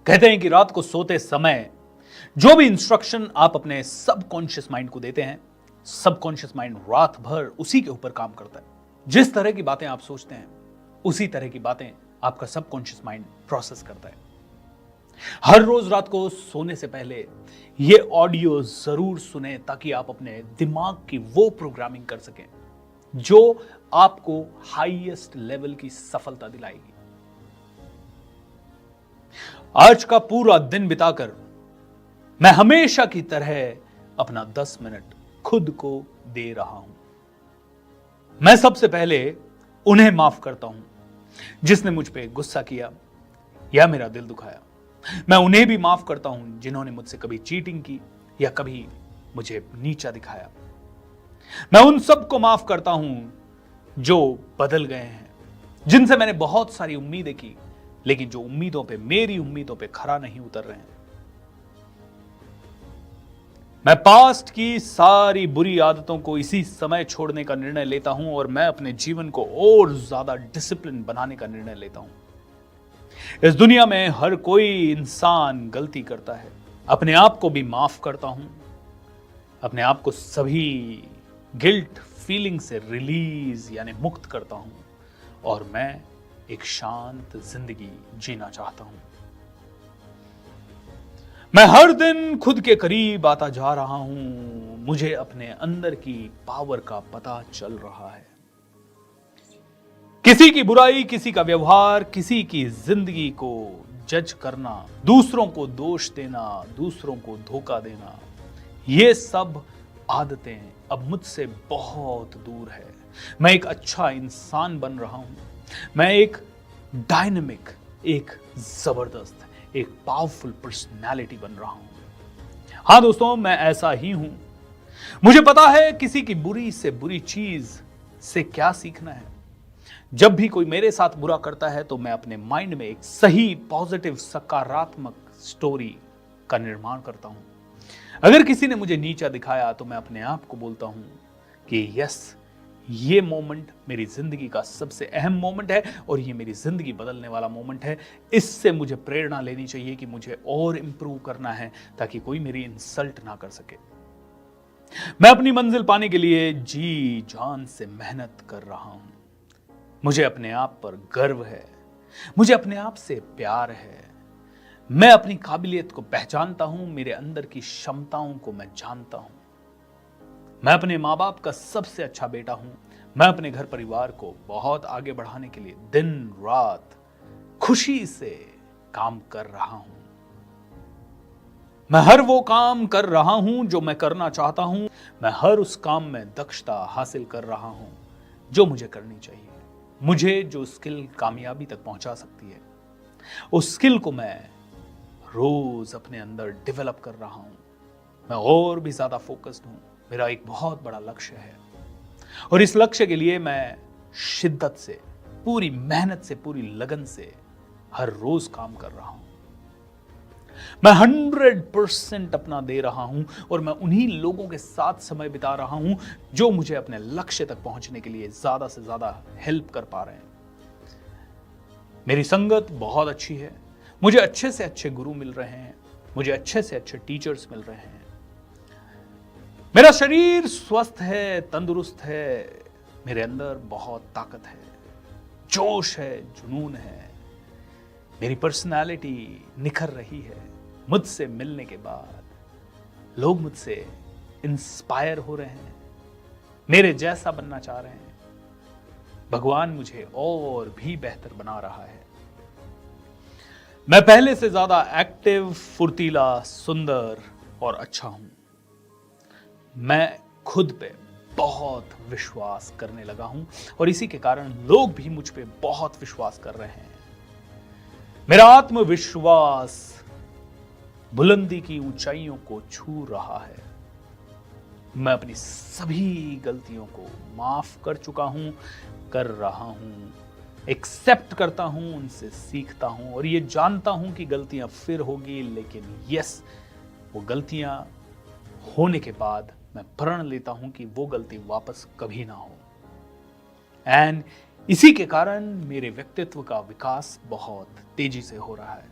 कहते हैं कि रात को सोते समय जो भी इंस्ट्रक्शन आप अपने सबकॉन्शियस माइंड को देते हैं, सबकॉन्शियस माइंड रात भर उसी के ऊपर काम करता है। जिस तरह की बातें आप सोचते हैं, उसी तरह की बातें आपका सबकॉन्शियस माइंड प्रोसेस करता है। हर रोज रात को सोने से पहले ये ऑडियो जरूर सुने ताकि आप अपने दिमाग की वो प्रोग्रामिंग कर सकें जो आपको हाईएस्ट लेवल की सफलता दिलाएगी। आज का पूरा दिन बिताकर मैं हमेशा की तरह अपना 10 मिनट खुद को दे रहा हूं। मैं सबसे पहले उन्हें माफ करता हूं जिसने मुझ पे गुस्सा किया या मेरा दिल दुखाया। मैं उन्हें भी माफ करता हूं जिन्होंने मुझसे कभी चीटिंग की या कभी मुझे नीचा दिखाया। मैं उन सबको माफ करता हूं जो बदल गए हैं, जिनसे मैंने बहुत सारी उम्मीदें की लेकिन जो उम्मीदों पे, मेरी उम्मीदों पे खरा नहीं उतर रहे हैं। मैं पास्ट की सारी बुरी आदतों को इसी समय छोड़ने का निर्णय लेता हूं और मैं अपने जीवन को और ज्यादा डिसिप्लिन बनाने का निर्णय लेता हूं। इस दुनिया में हर कोई इंसान गलती करता है। अपने आप को भी माफ करता हूं, अपने आप को सभी गिल्ट फीलिंग से रिलीज यानी मुक्त करता हूं और मैं एक शांत जिंदगी जीना चाहता हूं। मैं हर दिन खुद के करीब आता जा रहा हूं। मुझे अपने अंदर की पावर का पता चल रहा है। किसी की बुराई, किसी का व्यवहार, किसी की जिंदगी को जज करना, दूसरों को दोष देना, दूसरों को धोखा देना, ये सब आदतें अब मुझसे बहुत दूर है। मैं एक अच्छा इंसान बन रहा हूं। मैं एक डायनेमिक, एक जबरदस्त, एक पावरफुल पर्सनालिटी बन रहा हूं। हां दोस्तों, मैं ऐसा ही हूं। मुझे पता है किसी की बुरी से बुरी चीज से क्या सीखना है। जब भी कोई मेरे साथ बुरा करता है तो मैं अपने माइंड में एक सही, पॉजिटिव, सकारात्मक स्टोरी का निर्माण करता हूं। अगर किसी ने मुझे नीचा दिखाया तो मैं अपने आप को बोलता हूं कि यस, ये मोमेंट मेरी जिंदगी का सबसे अहम मोमेंट है और ये मेरी जिंदगी बदलने वाला मोमेंट है। इससे मुझे प्रेरणा लेनी चाहिए कि मुझे और इंप्रूव करना है ताकि कोई मेरी इंसल्ट ना कर सके। मैं अपनी मंजिल पाने के लिए जी जान से मेहनत कर रहा हूं। मुझे अपने आप पर गर्व है, मुझे अपने आप से प्यार है। मैं अपनी काबिलियत को पहचानता हूं, मेरे अंदर की क्षमताओं को मैं जानता हूं। मैं अपने माँ बाप का सबसे अच्छा बेटा हूं। मैं अपने घर परिवार को बहुत आगे बढ़ाने के लिए दिन रात खुशी से काम कर रहा हूं। मैं हर वो काम कर रहा हूं जो मैं करना चाहता हूं। मैं हर उस काम में दक्षता हासिल कर रहा हूं जो मुझे करनी चाहिए। मुझे जो स्किल कामयाबी तक पहुंचा सकती है, उस स्किल को मैं रोज अपने अंदर डेवलप कर रहा हूं। मैं और भी ज्यादा फोकस्ड हूं। मेरा एक बहुत बड़ा लक्ष्य है और इस लक्ष्य के लिए मैं शिद्दत से, पूरी मेहनत से, पूरी लगन से हर रोज काम कर रहा हूं। मैं 100% अपना दे रहा हूं और मैं उन्हीं लोगों के साथ समय बिता रहा हूं जो मुझे अपने लक्ष्य तक पहुंचने के लिए ज्यादा से ज्यादा हेल्प कर पा रहे हैं। मेरी संगत बहुत अच्छी है। मुझे अच्छे से अच्छे गुरु मिल रहे हैं, मुझे अच्छे से अच्छे टीचर्स मिल रहे हैं। मेरा शरीर स्वस्थ है, तंदुरुस्त है। मेरे अंदर बहुत ताकत है, जोश है, जुनून है। मेरी पर्सनालिटी निखर रही है। मुझसे मिलने के बाद लोग मुझसे इंस्पायर हो रहे हैं, मेरे जैसा बनना चाह रहे हैं। भगवान मुझे और भी बेहतर बना रहा है। मैं पहले से ज्यादा एक्टिव, फुर्तीला, सुंदर और अच्छा हूं। मैं खुद पे बहुत विश्वास करने लगा हूं और इसी के कारण लोग भी मुझ पे बहुत विश्वास कर रहे हैं। मेरा आत्मविश्वास बुलंदी की ऊंचाइयों को छू रहा है। मैं अपनी सभी गलतियों को माफ कर चुका हूं, कर रहा हूं, एक्सेप्ट करता हूं, उनसे सीखता हूं और ये जानता हूं कि गलतियां फिर होगी, लेकिन यस, वो गलतियां होने के बाद मैं प्रण लेता हूं कि वो गलती वापस कभी ना हो। एंड इसी के कारण मेरे व्यक्तित्व का विकास बहुत तेजी से हो रहा है।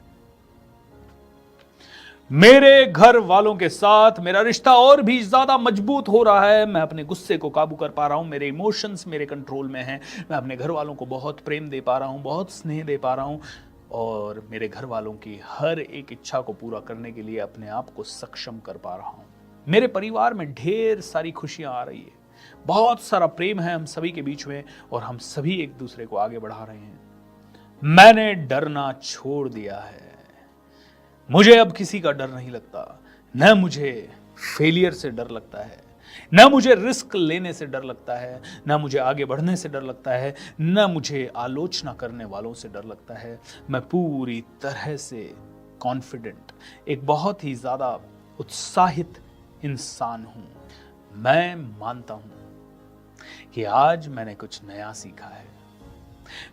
मेरे घर वालों के साथ मेरा रिश्ता और भी ज्यादा मजबूत हो रहा है। मैं अपने गुस्से को काबू कर पा रहा हूं, मेरे इमोशंस मेरे कंट्रोल में हैं। मैं अपने घर वालों को बहुत प्रेम दे पा रहा हूं, बहुत स्नेह दे पा रहा हूं और मेरे घर वालों की हर एक इच्छा को पूरा करने के लिए अपने आप को सक्षम कर पा रहा हूं। मेरे परिवार में ढेर सारी खुशियां आ रही है, बहुत सारा प्रेम है हम सभी के बीच में और हम सभी एक दूसरे को आगे बढ़ा रहे हैं। मैंने डरना छोड़ दिया है। मुझे अब किसी का डर नहीं लगता। न मुझे फेलियर से डर लगता है, न मुझे रिस्क लेने से डर लगता है, न मुझे आगे बढ़ने से डर लगता है, न मुझे आलोचना करने वालों से डर लगता है। मैं पूरी तरह से कॉन्फिडेंट, एक बहुत ही ज्यादा उत्साहित इंसान हूं। मैं मानता हूं कि आज मैंने कुछ नया सीखा है,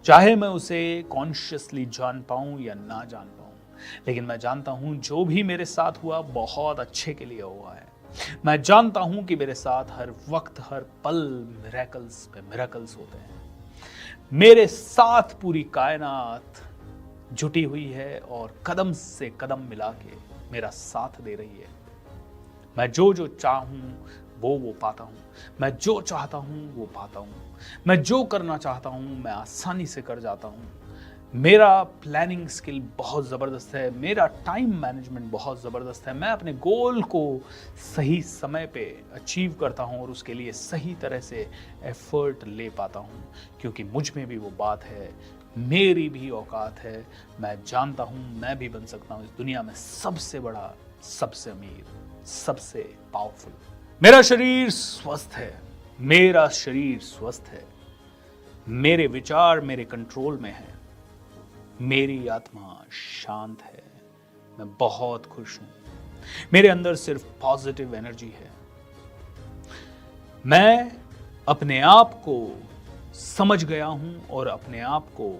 चाहे मैं उसे कॉन्शियसली जान पाऊं या ना जान पाऊं, लेकिन मैं जानता हूं जो भी मेरे साथ हुआ बहुत अच्छे के लिए हुआ है। मैं जानता हूं कि मेरे साथ हर वक्त हर पल मिरेकल्स पे मिरेकल्स होते हैं। मेरे साथ पूरी कायनात जुटी हुई है और कदम से कदम मिला के मेरा साथ दे रही है। मैं जो जो चाहूं वो पाता हूं। मैं जो चाहता हूं वो पाता हूं। मैं जो करना चाहता हूं मैं आसानी से कर जाता हूं। मेरा प्लानिंग स्किल बहुत ज़बरदस्त है, मेरा टाइम मैनेजमेंट बहुत ज़बरदस्त है। मैं अपने गोल को सही समय पे अचीव करता हूं और उसके लिए सही तरह से एफर्ट ले पाता हूं, क्योंकि मुझ में भी वो बात है, मेरी भी औकात है। मैं जानता हूं मैं भी बन सकता हूं इस दुनिया में सबसे बड़ा, सबसे अमीर, सबसे पावरफुल। मेरा शरीर स्वस्थ है, मेरा शरीर स्वस्थ है। मेरे विचार मेरे कंट्रोल में है, मेरी आत्मा शांत है। मैं बहुत खुश हूं। मेरे अंदर सिर्फ पॉजिटिव एनर्जी है। मैं अपने आप को समझ गया हूं और अपने आप को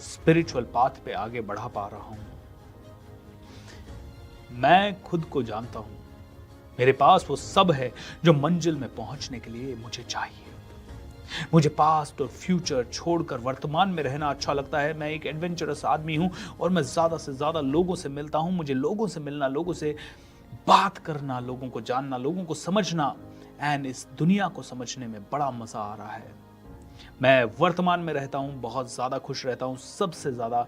स्पिरिचुअल पाथ पे आगे बढ़ा पा रहा हूं। मैं खुद को जानता हूं, मेरे पास वो सब है जो मंजिल में पहुंचने के लिए मुझे चाहिए। मुझे पास्ट और फ्यूचर छोड़कर वर्तमान में रहना अच्छा लगता है। मैं एक एडवेंचरस आदमी हूं और मैं ज्यादा से ज्यादा लोगों से मिलता हूं। मुझे लोगों से मिलना, लोगों से बात करना, लोगों को जानना, लोगों को समझना एंड इस दुनिया को समझने में बड़ा मजा आ रहा है। मैं वर्तमान में रहता हूं, बहुत ज्यादा खुश रहता हूं, सबसे ज्यादा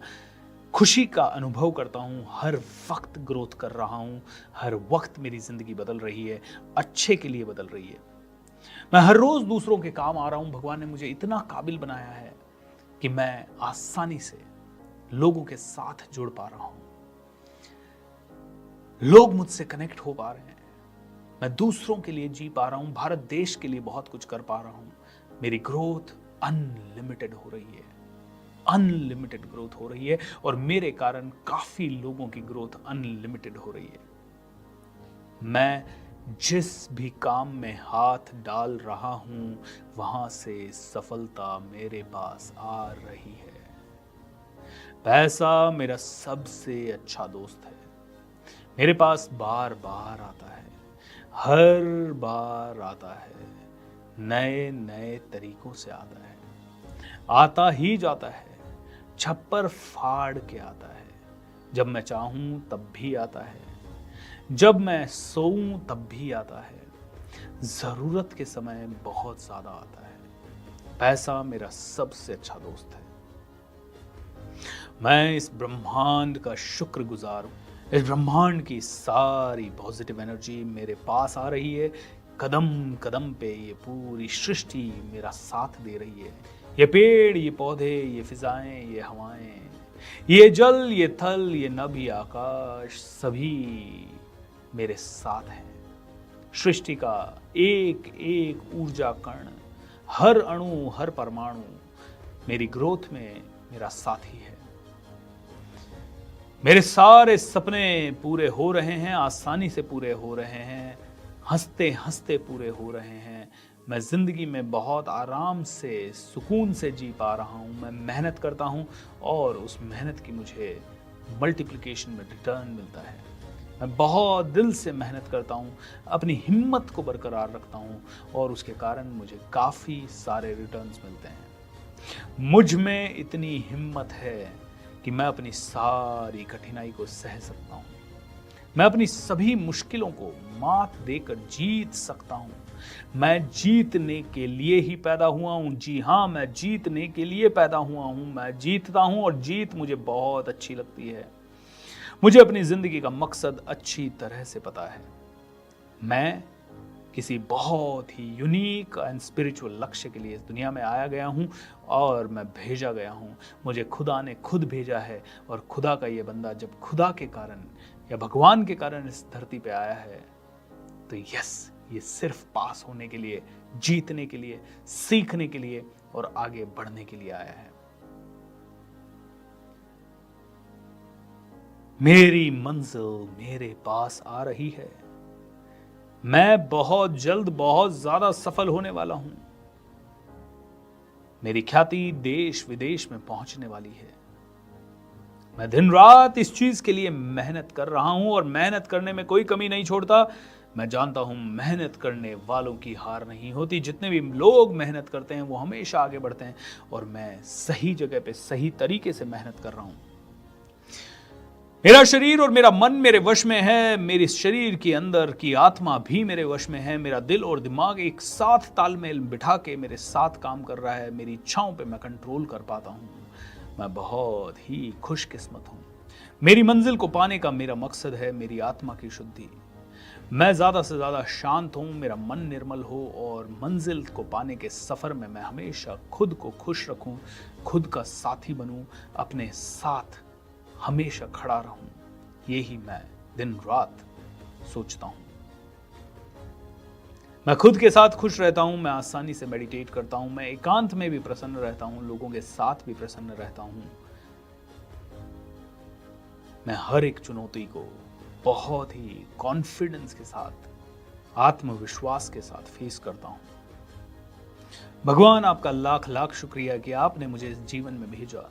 खुशी का अनुभव करता हूं। हर वक्त ग्रोथ कर रहा हूं, हर वक्त मेरी जिंदगी बदल रही है, अच्छे के लिए बदल रही है। मैं हर रोज दूसरों के काम आ रहा हूं। भगवान ने मुझे इतना काबिल बनाया है कि मैं आसानी से लोगों के साथ जुड़ पा रहा हूं। लोग मुझसे कनेक्ट हो पा रहे हैं। मैं दूसरों के लिए जी पा रहा हूं, भारत देश के लिए बहुत कुछ कर पा रहा हूं। मेरी ग्रोथ अनलिमिटेड हो रही है, अनलिमिटेड ग्रोथ हो रही है और मेरे कारण काफी लोगों की ग्रोथ अनलिमिटेड हो रही है। मैं जिस भी काम में हाथ डाल रहा हूं वहां से सफलता मेरे पास आ रही है। पैसा मेरा सबसे अच्छा दोस्त है। मेरे पास बार बार आता है, हर बार आता है, नए नए तरीकों से आता ही जाता है, छप्पर फाड़ के आता है। जब मैं चाहूं तब भी आता है, जब मैं सोऊं तब भी आता है, जरूरत के समय बहुत ज्यादा आता है। पैसा मेरा सबसे अच्छा दोस्त है। मैं इस ब्रह्मांड का शुक्रगुजार हूं। इस ब्रह्मांड की सारी पॉजिटिव एनर्जी मेरे पास आ रही है। कदम कदम पे ये पूरी सृष्टि मेरा साथ दे रही है। ये पेड़, ये पौधे, ये फिजाएं, ये हवाएं, ये जल, ये थल, ये नभ, ये आकाश, सभी मेरे साथ हैं। सृष्टि का एक एक ऊर्जा कण, हर अणु, हर परमाणु मेरी ग्रोथ में मेरा साथी है। मेरे सारे सपने पूरे हो रहे हैं, आसानी से पूरे हो रहे हैं, हंसते हंसते पूरे हो रहे हैं। मैं जिंदगी में बहुत आराम से, सुकून से जी पा रहा हूं। मैं मेहनत करता हूं और उस मेहनत की मुझे मल्टीप्लिकेशन में रिटर्न मिलता है। मैं बहुत दिल से मेहनत करता हूँ, अपनी हिम्मत को बरकरार रखता हूँ और उसके कारण मुझे काफ़ी सारे रिटर्न्स मिलते हैं। मुझ में इतनी हिम्मत है कि मैं अपनी सारी कठिनाई को सह सकता हूँ। मैं अपनी सभी मुश्किलों को मात देकर जीत सकता हूं। मैं जीतने के लिए ही पैदा हुआ हूं। जी हां, मैं जीतने के लिए पैदा हुआ हूं। मैं जीतता हूं और जीत मुझे बहुत अच्छी लगती है। मुझे अपनी जिंदगी का मकसद अच्छी तरह से पता है। मैं किसी बहुत ही यूनिक एंड स्पिरिचुअल लक्ष्य के लिए इस दुनिया में आया गया हूं और मैं भेजा गया हूं। मुझे खुदा ने खुद भेजा है और खुदा का ये बंदा जब खुदा के कारण या भगवान के कारण इस धरती पे आया है तो यस, ये सिर्फ पास होने के लिए, जीतने के लिए, सीखने के लिए और आगे बढ़ने के लिए आया है। मेरी मंजिल मेरे पास आ रही है। मैं बहुत जल्द बहुत ज्यादा सफल होने वाला हूं। मेरी ख्याति देश विदेश में पहुंचने वाली है। मैं दिन रात इस चीज के लिए मेहनत कर रहा हूं और मेहनत करने में कोई कमी नहीं छोड़ता। मैं जानता हूं मेहनत करने वालों की हार नहीं होती। जितने भी लोग मेहनत करते हैं वो हमेशा आगे बढ़ते हैं और मैं सही जगह पे सही तरीके से मेहनत कर रहा हूं। मेरा शरीर और मेरा मन मेरे वश में है। मेरे शरीर के अंदर की आत्मा भी मेरे वश में है। मेरा दिल और दिमाग एक साथ तालमेल बिठा के मेरे साथ काम कर रहा है। मेरी इच्छाओं पे मैं कंट्रोल कर पाता हूँ। मैं बहुत ही खुशकिस्मत हूँ। मेरी मंजिल को पाने का मेरा मकसद है मेरी आत्मा की शुद्धि। मैं ज्यादा से ज्यादा शांत हूँ, मेरा मन निर्मल हो और मंजिल को पाने के सफर में मैं हमेशा खुद को खुश रखूं, खुद का साथी बनूं, अपने साथ हमेशा खड़ा रहूं। यही मैं दिन रात सोचता हूं। मैं खुद के साथ खुश रहता हूं। मैं आसानी से मेडिटेट करता हूं। मैं एकांत में भी प्रसन्न रहता हूं, लोगों के साथ भी प्रसन्न रहता हूं। मैं हर एक चुनौती को बहुत ही कॉन्फिडेंस के साथ, आत्मविश्वास के साथ फेस करता हूं। भगवान आपका लाख लाख शुक्रिया कि आपने मुझे इस जीवन में भेजा।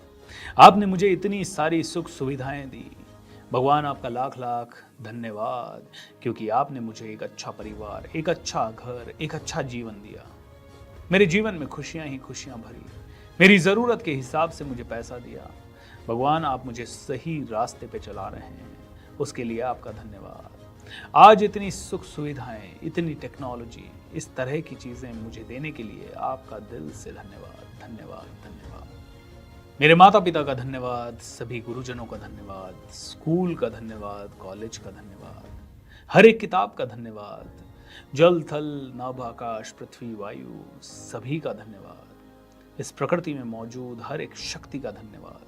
आपने मुझे इतनी सारी सुख सुविधाएं दी। भगवान आपका लाख लाख धन्यवाद क्योंकि आपने मुझे एक अच्छा परिवार, एक अच्छा घर, एक अच्छा जीवन दिया। मेरे जीवन में खुशियां ही खुशियां भरी। मेरी जरूरत के हिसाब से मुझे पैसा दिया। भगवान आप मुझे सही रास्ते पे चला रहे हैं, उसके लिए आपका धन्यवाद। आज इतनी सुख सुविधाएं, इतनी टेक्नोलॉजी, इस तरह की चीजें मुझे देने के लिए आपका दिल से धन्यवाद, धन्यवाद, धन्यवाद। मेरे माता पिता का धन्यवाद, सभी गुरुजनों का धन्यवाद, स्कूल का धन्यवाद, कॉलेज का धन्यवाद, हर एक किताब का धन्यवाद, जल थल नभ आकाश पृथ्वी वायु सभी का धन्यवाद। इस प्रकृति में मौजूद हर एक शक्ति का धन्यवाद।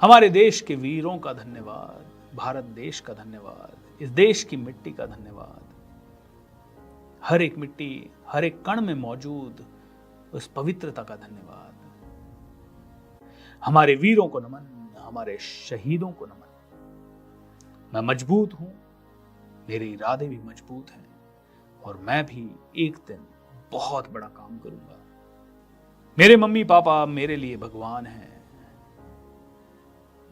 हमारे देश के वीरों का धन्यवाद, भारत देश का धन्यवाद, इस देश की मिट्टी का धन्यवाद। हर एक मिट्टी, हर एक कण में मौजूद उस पवित्रता का धन्यवाद। हमारे वीरों को नमन, हमारे शहीदों को नमन। मैं मजबूत हूं, मेरे इरादे भी मजबूत हैं और मैं भी एक दिन बहुत बड़ा काम करूंगा। मेरे मम्मी पापा मेरे लिए भगवान हैं।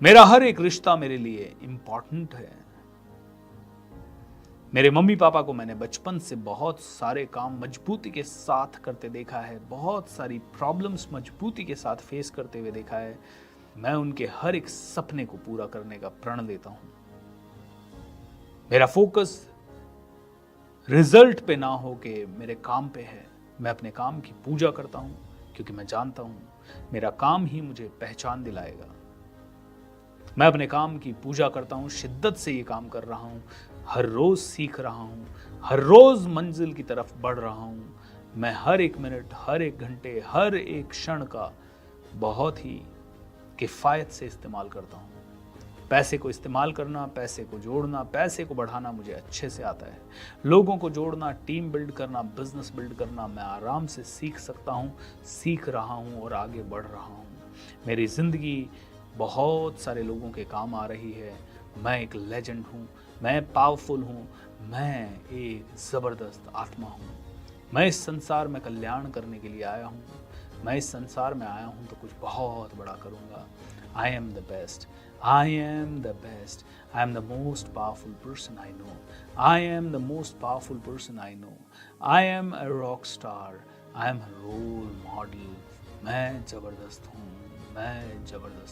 मेरा हर एक रिश्ता मेरे लिए इंपॉर्टेंट है। मेरे मम्मी पापा को मैंने बचपन से बहुत सारे काम मजबूती के साथ करते देखा है, बहुत सारी प्रॉब्लम्स मजबूती के साथ फेस करते हुए देखा है। मैं उनके हर एक सपने को पूरा करने का प्रण लेता हूं। मेरा फोकस रिजल्ट पे ना हो के मेरे काम पे है। मैं अपने काम की पूजा करता हूं क्योंकि मैं जानता हूं मेरा काम ही मुझे पहचान दिलाएगा। मैं अपने काम की पूजा करता हूं, शिद्दत से ये काम कर रहा हूं, हर रोज सीख रहा हूं, हर रोज मंजिल की तरफ बढ़ रहा हूं। मैं हर एक मिनट, हर एक घंटे, हर एक क्षण का बहुत ही किफायत से इस्तेमाल करता हूं। पैसे को इस्तेमाल करना, पैसे को जोड़ना, पैसे को बढ़ाना मुझे अच्छे से आता है। लोगों को जोड़ना, टीम बिल्ड करना, बिजनेस बिल्ड करना मैं आराम से सीख सकता हूं, सीख रहा हूं और आगे बढ़ रहा हूं। मेरी जिंदगी बहुत सारे लोगों के काम आ रही है। मैं एक लेजेंड हूँ, मैं पावरफुल हूँ, मैं एक ज़बरदस्त आत्मा हूँ। मैं इस संसार में कल्याण करने के लिए आया हूँ। मैं इस संसार में आया हूँ तो कुछ बहुत बड़ा करूँगा। I am the best, I am the best, I am the most powerful person I know, I am the most powerful person I know, I am a rock star, I am a role model. मैं ज़बरदस्त हूँ, मैं ज़बरदस्त